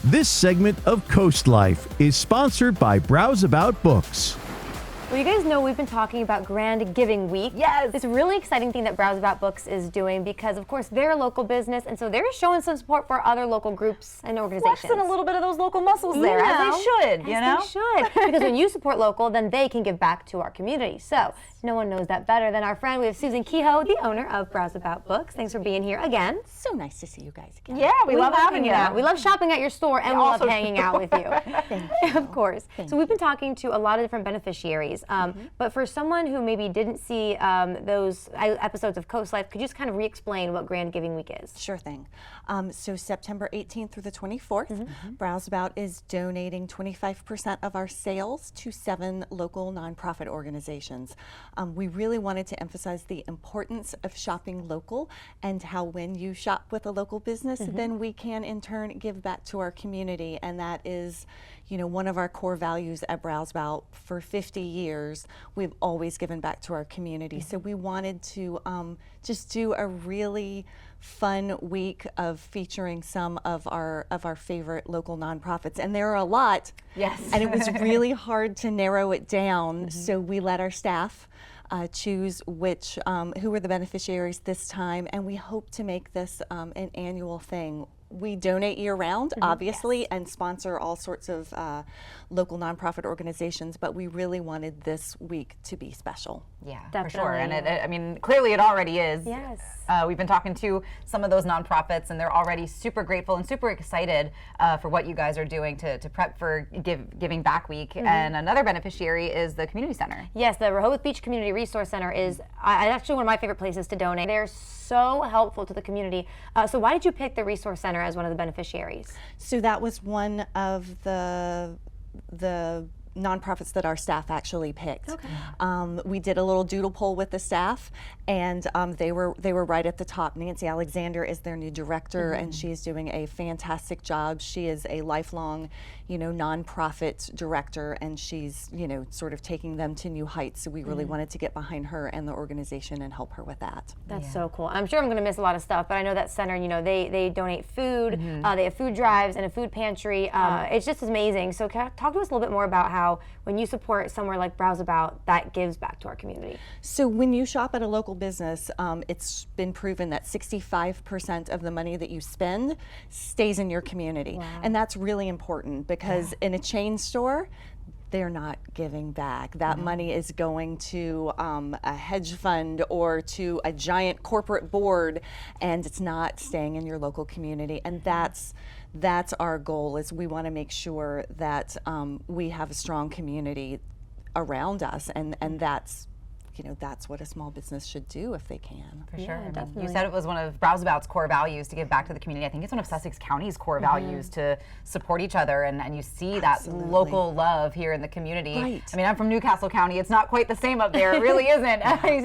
This segment of CoastLife is sponsored by Browseabout Books. Well, you guys know we've been talking about Grand Giving Week. Yes. This really exciting thing that Browseabout Books is doing because, of course, they're a local business, and so they're showing some support for other local groups and organizations. Flexing a little bit of those local muscles there, as they should, you know? They should. Because when you support local, then they can give back to our community. So no one knows that better than our friend. We have Susan Kehoe, the owner of Browseabout Books. Thanks for being here again. So nice to see you guys again. Yeah, we love having you. We love shopping at your store, and we love hanging out with you. Thank you. Of course. So we've been talking to a lot of different beneficiaries, but for someone who maybe didn't see those episodes of CoastLife, could you just kind of re-explain what Grand Giving Week is? Sure thing. So September 18th through the 24th, Browseabout is donating 25% of our sales to 7 local nonprofit organizations. We really wanted to emphasize the importance of shopping local and how when you shop with a local business, then we can in turn give back to our community, and that is, you know, one of our core values at Browseabout. For 50 years, we've always given back to our community. So we wanted to just do a really fun week of featuring some of our favorite local nonprofits, and there are a lot. Yes. And it was really hard to narrow it down. So we let our staff choose who were the beneficiaries this time, and we hope to make this an annual thing. We donate year-round, obviously, and sponsor all sorts of local nonprofit organizations, but we really wanted this week to be special. Yeah, Definitely. for sure. And I mean, clearly it already is. Yes. We've been talking to some of those nonprofits, and they're already super grateful and super excited for what you guys are doing to prep for Giving Back Week. And another beneficiary is the community center. Yes, the Rehoboth Beach Community Resource Center is actually one of my favorite places to donate. They're so helpful to the community. So why did you pick the Resource Center as one of the beneficiaries? So that was one of the nonprofits that our staff actually picked. Okay. We did a little doodle poll with the staff, and they were right at the top. Nancy Alexander is their new director, and she's doing a fantastic job. She is a lifelong, nonprofit director, and she's, sort of taking them to new heights. So we really wanted to get behind her and the organization and help her with that. That's so cool. I'm sure I'm going to miss a lot of stuff, but I know that center, they donate food. They have food drives and a food pantry. It's just amazing. So talk to us a little bit more about how when you support somewhere like Browseabout, that gives back to our community. So when you shop at a local business, it's been proven that 65% of the money that you spend stays in your community. Wow. And that's really important because in a chain store, they're not giving back. That money is going to a hedge fund or to a giant corporate board, and it's not staying in your local community. And that's our goal, is we want to make sure that we have a strong community around us, and that's what a small business should do if they can. For sure. Yeah, I mean, definitely. you said it was one of Browseabout's core values to give back to the community. I think it's one of Sussex County's core values to support each other, and you see that local love here in the community. Right. I mean, I'm from Newcastle County. It's not quite the same up there. It really isn't.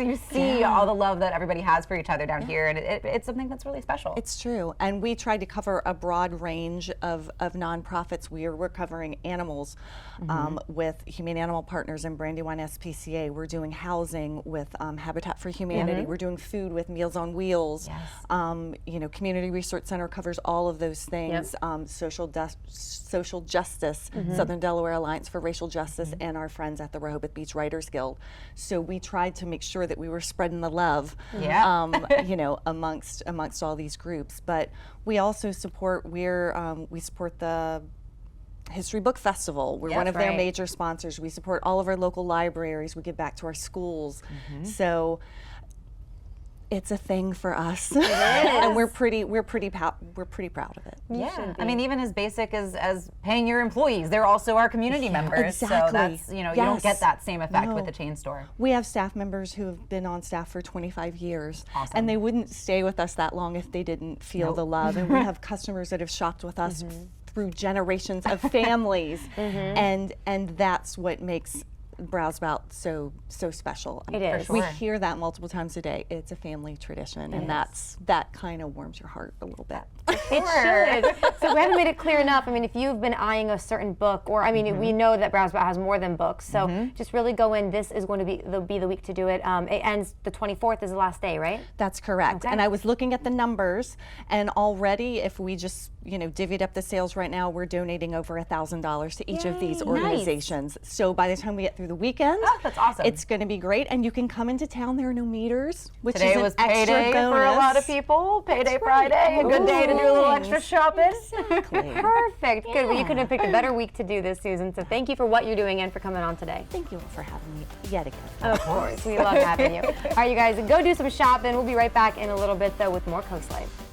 You see all the love that everybody has for each other down here, and it's something that's really special. It's true. And we tried to cover a broad range of nonprofits. We're covering animals with Humane Animal Partners and Brandywine SPCA. We're doing housing with Habitat for Humanity. We're doing food with Meals on Wheels. Yes. Community Resource Center covers all of those things. Social justice, Southern Delaware Alliance for Racial Justice, and our friends at the Rehoboth Beach Writers Guild. So we tried to make sure that we were spreading the love, amongst all these groups. But we also support we support the History Book Festival. We're one of their major sponsors. We support all of our local libraries. We give back to our schools. So it's a thing for us, and we're pretty proud of it. Yeah, I mean, even as basic as paying your employees, they're also our community members. Exactly. So that's you don't get that same effect with the chain store. We have staff members who have been on staff for 25 years, Awesome. and they wouldn't stay with us that long if they didn't feel the love. And we have customers that have shopped with us through generations of families, and that's what makes Browseabout so special. It is. We hear that multiple times a day. It's a family tradition, and that kind of warms your heart a little bit. It should. So we haven't made it clear enough. I mean, if you've been eyeing a certain book, or I mean, we know that Browseabout has more than books. So just really go in. This is going to be the week to do it. It ends the 24th is the last day, right? That's correct. Okay. And I was looking at the numbers, and already, if we just divvied up the sales right now, we're donating over $1,000 to each of these organizations. So by the time we get through the weekend, that's awesome. It's going to be great, and you can come into town. There are no meters, which Today is an was extra payday bonus for a lot of people. Payday Friday, a good day to do a little extra shopping. Exactly. Perfect. Good. Well, you couldn't have picked a better week to do this, Susan. So thank you for what you're doing and for coming on today. Thank you all for having me yet again. Of course. We love having you. All right, you guys, go do some shopping. We'll be right back in a little bit, though, with more Coast Life.